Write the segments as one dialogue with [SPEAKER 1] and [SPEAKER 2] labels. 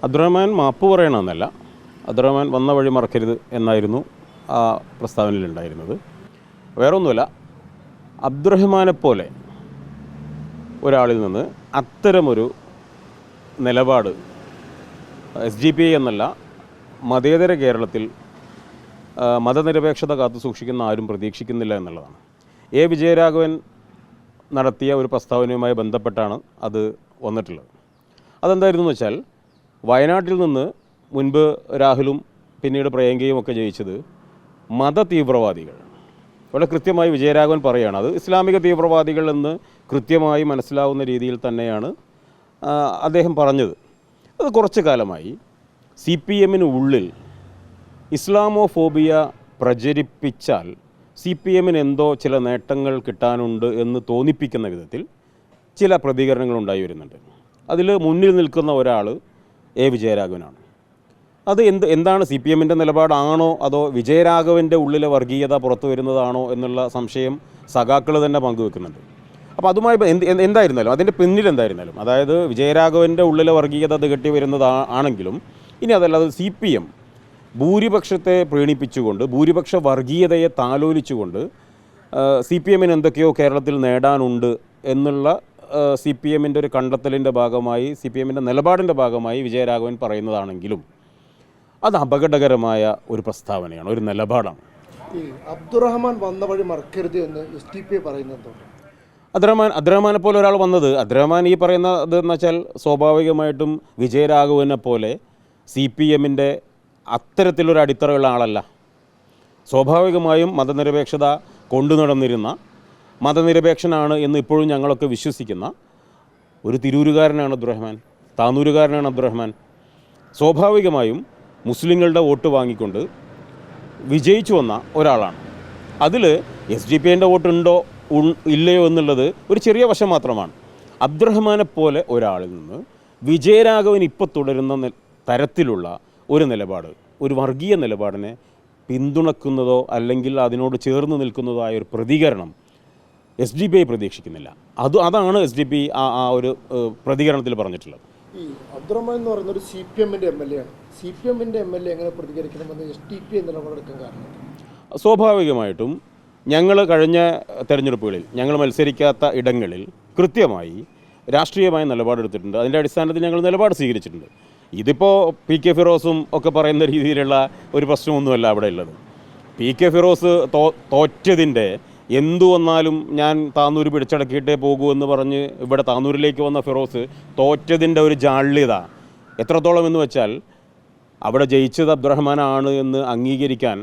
[SPEAKER 1] അബ്ദുറഹ്മാൻ മാപ്പ് പറയണമെന്നല്ല, അബ്ദുറഹ്മാൻ വന്ന വഴി മറക്കരുത് എന്നായിരുന്നു ആ പ്രസ്താവനയിലുണ്ടായിരുന്നത്. വേറൊന്നുമല്ല, അബ്ദുറഹ്മാനെപ്പോലെ ഒരാളിൽ നിന്ന് അത്തരമൊരു നിലപാട് SDPI എന്നല്ല, മതേതര കേരളത്തിൽ മതനിരപേക്ഷത കാത്തു സൂക്ഷിക്കുന്ന ആരും പ്രതീക്ഷിക്കുന്നില്ല എന്നുള്ളതാണ്. വിജയരാഘവൻ നടത്തിയ ഒരു പ്രസ്താവനയുമായി ബന്ധപ്പെട്ടാണ് അത് വന്നിട്ടുള്ളത്. അതെന്തായിരുന്നു എന്ന് വെച്ചാൽ, വയനാട്ടിൽ നിന്ന് മുൻപ് രാഹുലും പിന്നീട് പ്രിയങ്കയും ഒക്കെ ജയിച്ചത് മതതീവ്രവാദികൾ. വളരെ കൃത്യമായി വിജയരാഘവൻ പറയുകയാണ്, അത് ഇസ്ലാമിക തീവ്രവാദികൾ എന്ന് കൃത്യമായി മനസ്സിലാവുന്ന രീതിയിൽ തന്നെയാണ് അദ്ദേഹം പറഞ്ഞത്. അത് കുറച്ചു കാലമായി CPM ഉള്ളിൽ ഇസ്ലാമോഫോബിയ പ്രചരിപ്പിച്ചാൽ CPM എന്തോ ചില നേട്ടങ്ങൾ കിട്ടാനുണ്ട് എന്ന് തോന്നിപ്പിക്കുന്ന വിധത്തിൽ ചില പ്രതികരണങ്ങളുണ്ടായി വരുന്നുണ്ട്. അതിൽ മുന്നിൽ നിൽക്കുന്ന ഒരാൾ വിജയരാഘവനാണ്. അത് എന്താണ് CPM നിലപാടാണോ അതോ വിജയരാഘവൻ്റെ ഉള്ളിലെ വർഗീയത പുറത്തു വരുന്നതാണോ എന്നുള്ള സംശയം സഖാക്കൾ തന്നെ പങ്കുവെക്കുന്നുണ്ട്. അപ്പോൾ അതുമായി എന്തായിരുന്നാലും അതിൻ്റെ പിന്നിൽ എന്തായിരുന്നാലും, അതായത് വിജയരാഘവൻ്റെ ഉള്ളിലെ വർഗീയത അത് കെട്ടി വരുന്നതാണെങ്കിലും, ഇനി അതല്ലാതെ CPM ഭൂരിപക്ഷത്തെ പ്രീണിപ്പിച്ചുകൊണ്ട്, ഭൂരിപക്ഷ വർഗീയതയെ താലോലിച്ചുകൊണ്ട് CPM എന്തൊക്കെയോ കേരളത്തിൽ നേടാനുണ്ട് എന്നുള്ള CPM ഒരു കണ്ടെത്തലിൻ്റെ ഭാഗമായി, CPM നിലപാടിൻ്റെ ഭാഗമായി വിജയരാഘവൻ പറയുന്നതാണെങ്കിലും അത് അപകടകരമായ ഒരു പ്രസ്താവനയാണ്, ഒരു നിലപാടാണ്.
[SPEAKER 2] അബ്ദുറഹ്മാൻ വന്ന വഴി മറക്കരുത് എന്ന് SDPI പറയുന്നത്.
[SPEAKER 1] അബ്ദുറഹ്മാനെ പോലെ ഒരാൾ വന്നത്, അബ്ദുറഹ്മാൻ ഈ പറയുന്നത് എന്ന് വെച്ചാൽ സ്വാഭാവികമായിട്ടും വിജയരാഘവനെ പോലെ CPM അത്തരത്തിലൊരു അടിത്തറയുള്ള ആളല്ല. സ്വാഭാവികമായും മതനിരപേക്ഷത കൊണ്ടു നടന്നിരുന്ന, മതനിരപേക്ഷനാണ് എന്ന് ഇപ്പോഴും ഞങ്ങളൊക്കെ വിശ്വസിക്കുന്ന ഒരു തിരൂരുകാരനാണ് അബ്ദുറഹ്മാൻ, താനൂരുകാരനാണ് അബ്ദുറഹ്മാൻ. സ്വാഭാവികമായും മുസ്ലിങ്ങളുടെ വോട്ട് വാങ്ങിക്കൊണ്ട് വിജയിച്ചു വന്ന ഒരാളാണ്. അതിൽ SDPI വോട്ടുണ്ടോ ഇല്ലയോ എന്നുള്ളത് ഒരു ചെറിയ വശം മാത്രമാണ്. അബ്ദുറഹ്മാനെ പോലെ ഒരാളിൽ നിന്ന് വിജയരാഘവൻ ഇപ്പോൾ തുടരുന്ന തരത്തിലുള്ള ഒരു നിലപാട്, ഒരു വർഗീയ നിലപാടിനെ പിന്തുണക്കുന്നതോ അല്ലെങ്കിൽ അതിനോട് ചേർന്ന് നിൽക്കുന്നതോ ആയ ഒരു പ്രതികരണം SDPI പ്രതീക്ഷിക്കുന്നില്ല. അതാണ് SDPI ആ ഒരു പ്രതികരണത്തിൽ പറഞ്ഞിട്ടുള്ളത്.
[SPEAKER 2] ഈ അബ്ദുറഹ്മാൻ എന്ന് പറയുന്ന ഒരു CPM MLA ആണ്. CPM MLA എങ്ങനെ പ്രതികരിക്കണമെന്ന് SDPI നിലപാടെടുക്കാൻ കാരണം?
[SPEAKER 1] സ്വാഭാവികമായിട്ടും ഞങ്ങൾ കഴിഞ്ഞ തെരഞ്ഞെടുപ്പുകളിൽ ഞങ്ങൾ മത്സരിക്കാത്ത ഇടങ്ങളിൽ കൃത്യമായി രാഷ്ട്രീയമായ നിലപാടെടുത്തിട്ടുണ്ട്. അതിൻ്റെ അടിസ്ഥാനത്തിൽ ഞങ്ങൾ നിലപാട് സ്വീകരിച്ചിട്ടുണ്ട്. ഇതിപ്പോൾ PK ഫിറോസും ഒക്കെ പറയുന്ന രീതിയിലുള്ള ഒരു പ്രശ്നമൊന്നുമല്ല അവിടെ ഉള്ളത്. PK ഫിറോസ് തോറ്റതിൻ്റെ എന്തു വന്നാലും ഞാൻ താന്നൂർ പിടിച്ചടക്കിയിട്ടേ പോകൂ എന്ന് പറഞ്ഞ് ഇവിടെ താന്നൂരിലേക്ക് വന്ന ഫിറോസ് തോറ്റതിൻ്റെ ഒരു ജാള്യത എത്രത്തോളം എന്ന് വെച്ചാൽ, അവിടെ ജയിച്ചത് അബ്ദുറഹ്മാനാണ് എന്ന് അംഗീകരിക്കാൻ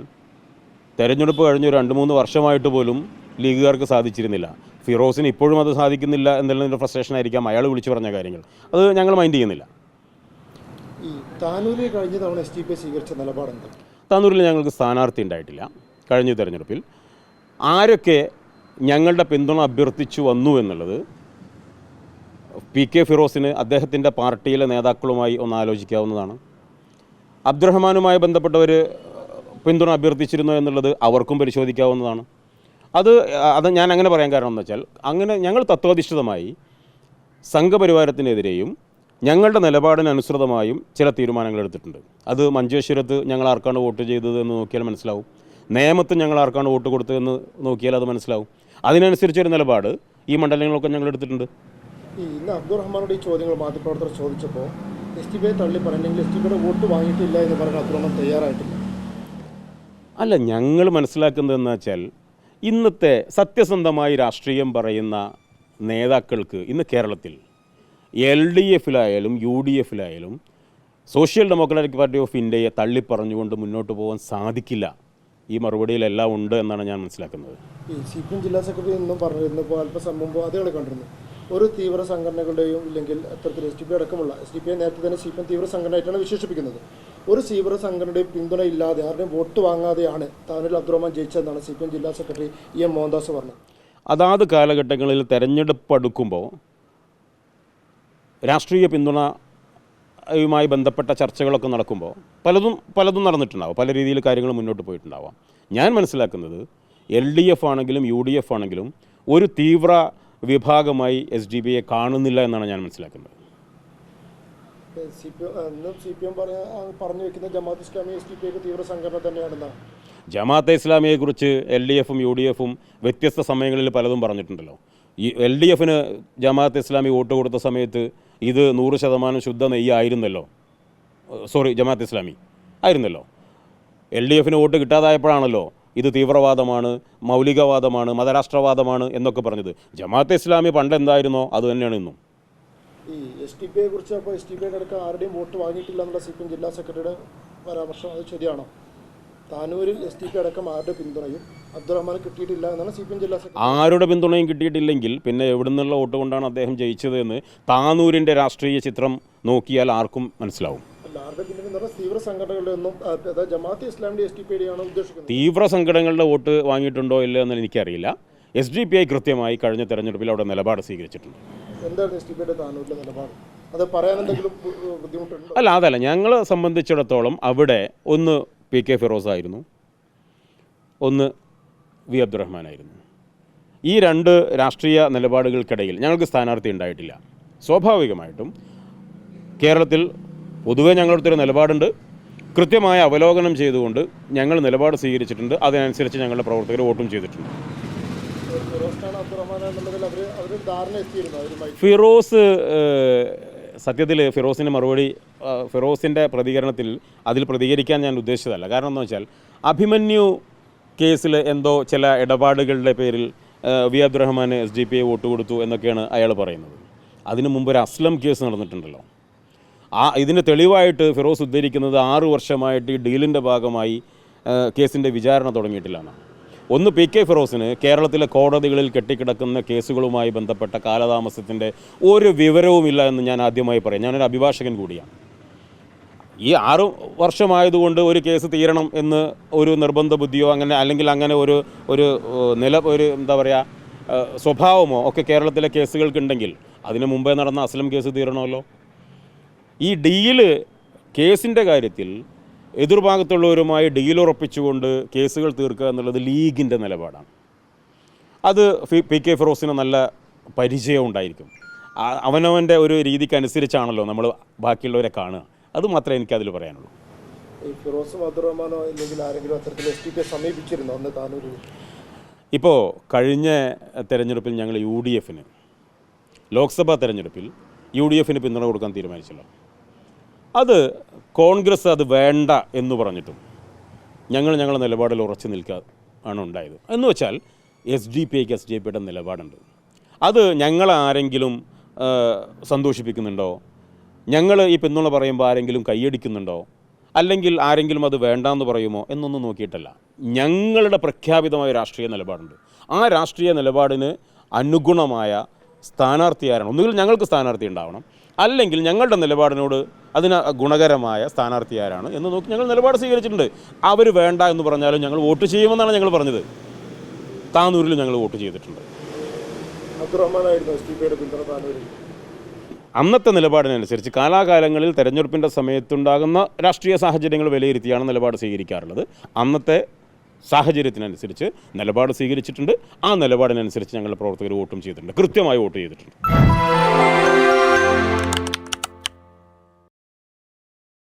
[SPEAKER 1] തെരഞ്ഞെടുപ്പ് കഴിഞ്ഞ് 2-3 വർഷമായിട്ട് പോലും ലീഗുകാർക്ക് സാധിച്ചിരുന്നില്ല. ഫിറോസിന് ഇപ്പോഴും അത് സാധിക്കുന്നില്ല എന്നുള്ളതിൻ്റെ ഫ്രസ്ട്രേഷനായിരിക്കാം അയാൾ വിളിച്ചു പറഞ്ഞ കാര്യങ്ങൾ. അത് ഞങ്ങൾ മൈൻഡ് ചെയ്യുന്നില്ല.
[SPEAKER 2] ഈ താനൂരിൽ കഴിഞ്ഞ തവണ SDPI സ്വീകരിച്ച നിലപാടെന്താ?
[SPEAKER 1] താനൂരിൽ ഞങ്ങൾക്ക് സ്ഥാനാർത്ഥി ഉണ്ടായിട്ടില്ല. കഴിഞ്ഞ തെരഞ്ഞെടുപ്പിൽ ആരൊക്കെ ഞങ്ങളുടെ പിന്തുണ അഭ്യർത്ഥിച്ചു വന്നു എന്നുള്ളത് PK ഫിറോസിന് അദ്ദേഹത്തിൻ്റെ പാർട്ടിയിലെ നേതാക്കളുമായി ഒന്ന് ആലോചിക്കാവുന്നതാണ്. അബ്ദുറഹ്മാനുമായി ബന്ധപ്പെട്ടവർ പിന്തുണ അഭ്യർത്ഥിച്ചിരുന്നു എന്നുള്ളത് അവർക്കും പരിശോധിക്കാവുന്നതാണ്. അത് ഞാൻ അങ്ങനെ പറയാൻ കാരണം എന്ന് വെച്ചാൽ, അങ്ങനെ ഞങ്ങൾ തത്വാധിഷ്ഠിതമായി സംഘപരിവാരത്തിനെതിരെയും ഞങ്ങളുടെ നിലപാടിനനുസൃതമായും ചില തീരുമാനങ്ങൾ എടുത്തിട്ടുണ്ട്. അത് മഞ്ചേശ്വരത്ത് ഞങ്ങൾ ആർക്കാണ് വോട്ട് ചെയ്തത് എന്ന് നോക്കിയാൽ മനസ്സിലാവും. നേമത്ത് ഞങ്ങൾ ആർക്കാണ് വോട്ട് കൊടുത്തതെന്ന് നോക്കിയാൽ അത് മനസ്സിലാവും. അതിനനുസരിച്ചൊരു നിലപാട് ഈ മണ്ഡലങ്ങളൊക്കെ ഞങ്ങൾ എടുത്തിട്ടുണ്ട്.
[SPEAKER 2] ഇന്ന് അബ്ദുറഹ്മാനോട് ഈ ചോദ്യങ്ങൾ മാധ്യമപ്രവർത്തകർ ചോദിച്ചപ്പോൾ SDPI തള്ളി പറഞ്ഞെങ്കിൽ SDPIയുടെ വോട്ട് വാങ്ങിയിട്ടില്ല എന്ന് പറഞ്ഞാൽ അബ്ദുറഹ്മാൻ തയ്യാറായിട്ടില്ല.
[SPEAKER 1] അല്ല, ഞങ്ങൾ മനസ്സിലാക്കുന്നതെന്ന് വെച്ചാൽ, ഇന്നത്തെ സത്യസന്ധമായി രാഷ്ട്രീയം പറയുന്ന നേതാക്കൾക്ക് ഇന്ന് കേരളത്തിൽ LDFിലായാലും UDFിലായാലും സോഷ്യൽ ഡെമോക്രാറ്റിക് പാർട്ടി ഓഫ് ഇന്ത്യയെ തള്ളിപ്പറഞ്ഞുകൊണ്ട് മുന്നോട്ട് പോകാൻ സാധിക്കില്ല. ഈ മറുപടിയിലെല്ലാം ഉണ്ട് എന്നാണ് ഞാൻ മനസ്സിലാക്കുന്നത്.
[SPEAKER 2] ഈ CPM ജില്ലാ സെക്രട്ടറി എന്നും പറഞ്ഞിരുന്നപ്പോൾ അല്പസമയം മുമ്പ് അതേ കണ്ടിരുന്നു, ഒരു തീവ്ര സംഘടനകളുടെയും ഇല്ലെങ്കിൽ അത്തരത്തിൽ SDPI അടക്കമുള്ള SDPI നേരത്തെ തന്നെ CPM തീവ്ര സംഘടനയായിട്ടാണ് വിശേഷിപ്പിക്കുന്നത്. ഒരു തീവ്ര സംഘടനയുടെയും പിന്തുണ ഇല്ലാതെ ആരുടെയും വോട്ട് വാങ്ങാതെയാണ് താനൂരിൽ അബ്ദുറഹ്മാൻ ജയിച്ചതെന്നാണ് CPM ജില്ലാ സെക്രട്ടറി EM മോഹൻദാസ് പറഞ്ഞത്.
[SPEAKER 1] അതാത് കാലഘട്ടങ്ങളിൽ തെരഞ്ഞെടുപ്പ് അടുക്കുമ്പോൾ രാഷ്ട്രീയ പിന്തുണയുമായി ബന്ധപ്പെട്ട ചർച്ചകളൊക്കെ നടക്കുമ്പോൾ പലതും നടന്നിട്ടുണ്ടാവും, പല രീതിയിൽ കാര്യങ്ങൾ മുന്നോട്ട് പോയിട്ടുണ്ടാവാം. ഞാൻ മനസ്സിലാക്കുന്നത് LDF ആണെങ്കിലും UDF ആണെങ്കിലും ഒരു തീവ്ര വിഭാഗമായി SDPIയെ കാണുന്നില്ല എന്നാണ് ഞാൻ മനസ്സിലാക്കുന്നത്.
[SPEAKER 2] CPM പറഞ്ഞു വെക്കുന്ന ജമാഅത്ത് ഇസ്ലാമി SDPI തീവ്ര സംഘടന തന്നെയാണെന്നാണ്.
[SPEAKER 1] ജമാഅത്തെ ഇസ്ലാമിയെക്കുറിച്ച് LDFും UDFും വ്യത്യസ്ത സമയങ്ങളിൽ പലതും പറഞ്ഞിട്ടുണ്ടല്ലോ. ഈ LDFിന് ജമാഅത്തെ ഇസ്ലാമി വോട്ട് കൊടുത്ത സമയത്ത് ഇത് 100% ശുദ്ധ നെയ്യായിരുന്നല്ലോ. സോറി, ജമാഅത്തെ ഇസ്ലാമി ആയിരുന്നല്ലോ. LDFിന് വോട്ട് കിട്ടാതായപ്പോഴാണല്ലോ ഇത് തീവ്രവാദമാണ്, മൗലികവാദമാണ്, മതരാഷ്ട്രവാദമാണ് എന്നൊക്കെ പറഞ്ഞത്. ജമാഅത്തെ ഇസ്ലാമി പണ്ട് എന്തായിരുന്നോ അത് തന്നെയാണ് ഇന്നും.
[SPEAKER 2] ഈ SDPI കുറിച്ച് അപ്പോൾ SDPI അടക്കം ആരുടെയും വോട്ട് വാങ്ങിയിട്ടില്ല എന്നുള്ള CPM ജില്ലാ സെക്രട്ടറിയുടെ പരാമർശം അത് ശരിയാണോ? താനൂരിൽ SDPI അടക്കം ആരുടെ പിന്തുണയും അബ്ദുറഹ്മാന് കിട്ടിയിട്ടില്ല എന്നാണ് CPM ജില്ലാ സെക്രട്ടറി.
[SPEAKER 1] ആരുടെ പിന്തുണയും കിട്ടിയിട്ടില്ലെങ്കിൽ പിന്നെ എവിടെ നിന്നുള്ള വോട്ട് കൊണ്ടാണ് അദ്ദേഹം ജയിച്ചതെന്ന് താനൂരിൻ്റെ രാഷ്ട്രീയ ചിത്രം നോക്കിയാൽ ആർക്കും മനസ്സിലാവും.
[SPEAKER 2] അല്ല, ആരുടെ പിന്തുണ തീവ്ര സംഘടനകളുടെ ഒന്നും, അതായത് ജമാഅത്തെ ഇസ്ലാമിൻ്റെ SDPI ആണ് ഉദ്ദേശിക്കുന്നത്.
[SPEAKER 1] തീവ്ര സംഘടനകളുടെ വോട്ട് വാങ്ങിയിട്ടുണ്ടോ ഇല്ല എന്ന് എനിക്കറിയില്ല. SDPI കൃത്യമായി കഴിഞ്ഞ തെരഞ്ഞെടുപ്പിൽ അവിടെ നിലപാട് സ്വീകരിച്ചിട്ടുണ്ട്.
[SPEAKER 2] എന്തായിരുന്നു SDPIയുടെ താനൂരിലെ നിലപാട്? അത് പറയാൻ എന്തെങ്കിലും ബുദ്ധിമുട്ടുണ്ടോ?
[SPEAKER 1] അതല്ല, ഞങ്ങളെ സംബന്ധിച്ചിടത്തോളം അവിടെ ഒന്ന് PK ഫിറോസ് ആയിരുന്നു, ഒന്ന് വി അബ്ദുറഹ്മാനായിരുന്നു. ഈ രണ്ട് രാഷ്ട്രീയ നിലപാടുകൾക്കിടയിൽ ഞങ്ങൾക്ക് സ്ഥാനാർത്ഥി ഉണ്ടായിട്ടില്ല. സ്വാഭാവികമായിട്ടും കേരളത്തിൽ പൊതുവെ ഞങ്ങളടുത്തൊരു നിലപാടുണ്ട്. കൃത്യമായ അവലോകനം ചെയ്തുകൊണ്ട് ഞങ്ങൾ നിലപാട് സ്വീകരിച്ചിട്ടുണ്ട്. അതിനനുസരിച്ച് ഞങ്ങളുടെ പ്രവർത്തകർ വോട്ടും ചെയ്തിട്ടുണ്ട്. ഫിറോസ് സത്യത്തിൽ ഫിറോസിൻ്റെ മറുപടി, ഫിറോസിൻ്റെ പ്രതികരണത്തിൽ അതിൽ പ്രതികരിക്കാൻ ഞാൻ ഉദ്ദേശിച്ചതല്ല. കാരണം എന്താ വെച്ചാൽ അഭിമന്യു കേസിൽ എന്തോ ചില ഇടപാടുകളുടെ പേരിൽ വി അബ്ദുറഹ്മാന് SDPI വോട്ട് കൊടുത്തു എന്നൊക്കെയാണ് അയാൾ പറയുന്നത്. അതിനു മുമ്പ് ഒരു അസ്ലം കേസ് നടന്നിട്ടുണ്ടല്ലോ. ഇതിന് തെളിവായിട്ട് ഫിറോസ് ഉദ്ധരിക്കുന്നത് 6 വർഷമായിട്ട് ഈ ഡീലിൻ്റെ ഭാഗമായി കേസിൻ്റെ വിചാരണ തുടങ്ങിയിട്ടില്ല എന്നാണ്. ഒന്ന്, PK ഫിറോസിന് കേരളത്തിലെ കോടതികളിൽ കെട്ടിക്കിടക്കുന്ന കേസുകളുമായി ബന്ധപ്പെട്ട കാലതാമസത്തിൻ്റെ ഒരു വിവരവുമില്ല എന്ന് ഞാൻ ആദ്യമായി പറയാം. ഞാനൊരു അഭിഭാഷകൻ കൂടിയാണ്. ഈ 6 വർഷമായതുകൊണ്ട് ഒരു കേസ് തീരണം എന്ന് ഒരു നിർബന്ധ ബുദ്ധിയോ അല്ലെങ്കിൽ അങ്ങനെ ഒരു എന്താ പറയുക സ്വഭാവമോ ഒക്കെ കേരളത്തിലെ കേസുകൾക്കുണ്ടെങ്കിൽ അതിന് മുമ്പേ നടന്ന അസ്ലം കേസ് തീരണമല്ലോ. ഈ ഡീല് കേസിൻ്റെ കാര്യത്തിൽ എതിർഭാഗത്തുള്ളവരുമായി ഡീൽ ഉറപ്പിച്ചുകൊണ്ട് കേസുകൾ തീർക്കുക എന്നുള്ളത് ലീഗിൻ്റെ നിലപാടാണ്. അത് PK ഫിറോസിന് നല്ല പരിചയം ഉണ്ടായിരിക്കും. അവനവൻ്റെ ഒരു രീതിക്കനുസരിച്ചാണല്ലോ നമ്മൾ ബാക്കിയുള്ളവരെ കാണുക. അത് മാത്രമേ എനിക്കതിൽ പറയാനുള്ളൂ.
[SPEAKER 2] ഫിറോസും അബ്ദുറഹ്മാനോ അല്ലെങ്കിൽ ആരെങ്കിലും അത്തരത്തിൽ SDPI സമീപിച്ചിരുന്നു അന്ന് താനൂരിൽ?
[SPEAKER 1] ഇപ്പോൾ കഴിഞ്ഞ തെരഞ്ഞെടുപ്പിൽ ഞങ്ങൾ UDFന് ലോക്സഭാ തെരഞ്ഞെടുപ്പിൽ UDFന് പിന്തുണ കൊടുക്കാൻ തീരുമാനിച്ചല്ലോ. അത് കോൺഗ്രസ് അത് വേണ്ട എന്ന് പറഞ്ഞിട്ടും ഞങ്ങളുടെ നിലപാടിൽ ഉറച്ചു നിൽക്കുക ആണ് ഉണ്ടായത്. എന്ന് വെച്ചാൽ SDPIക്ക് SDPIയുടെ നിലപാടുണ്ട്. അത് ഞങ്ങളാരെങ്കിലും സന്തോഷിപ്പിക്കുന്നുണ്ടോ? ഞങ്ങൾ ഈ പിന്തുണ പറയുമ്പോൾ ആരെങ്കിലും കൈയടിക്കുന്നുണ്ടോ? അല്ലെങ്കിൽ ആരെങ്കിലും അത് വേണ്ടാന്ന് പറയുമോ എന്നൊന്നും നോക്കിയിട്ടല്ല. ഞങ്ങളുടെ പ്രഖ്യാപിതമായ രാഷ്ട്രീയ നിലപാടുണ്ട്. ആ രാഷ്ട്രീയ നിലപാടിന് അനുഗുണമായ സ്ഥാനാർത്ഥി ആരാണ്? ഒന്നുകിൽ ഞങ്ങൾക്ക് സ്ഥാനാർത്ഥി ഉണ്ടാവണം, അല്ലെങ്കിൽ ഞങ്ങളുടെ നിലപാടിനോട് അതിന് ഗുണകരമായ സ്ഥാനാർത്ഥി ആരാണ് എന്ന് നോക്കി ഞങ്ങൾ നിലപാട് സ്വീകരിച്ചിട്ടുണ്ട്. അവർ വേണ്ട എന്ന് പറഞ്ഞാലും ഞങ്ങൾ വോട്ട് ചെയ്യുമെന്നാണ് ഞങ്ങൾ പറഞ്ഞത്. താനൂരിൽ ഞങ്ങൾ വോട്ട് ചെയ്തിട്ടുണ്ട്. അന്നത്തെ നിലപാടിനനുസരിച്ച് കാലാകാലങ്ങളിൽ തെരഞ്ഞെടുപ്പിൻ്റെ സമയത്തുണ്ടാകുന്ന രാഷ്ട്രീയ സാഹചര്യങ്ങൾ വിലയിരുത്തിയാണ് നിലപാട് സ്വീകരിക്കാറുള്ളത്. അന്നത്തെ സാഹചര്യത്തിനനുസരിച്ച് നിലപാട് സ്വീകരിച്ചിട്ടുണ്ട്. ആ നിലപാടിനനുസരിച്ച് ഞങ്ങളുടെ പ്രവർത്തകർ വോട്ടും ചെയ്തിട്ടുണ്ട്, കൃത്യമായി വോട്ട് ചെയ്തിട്ടുണ്ട്.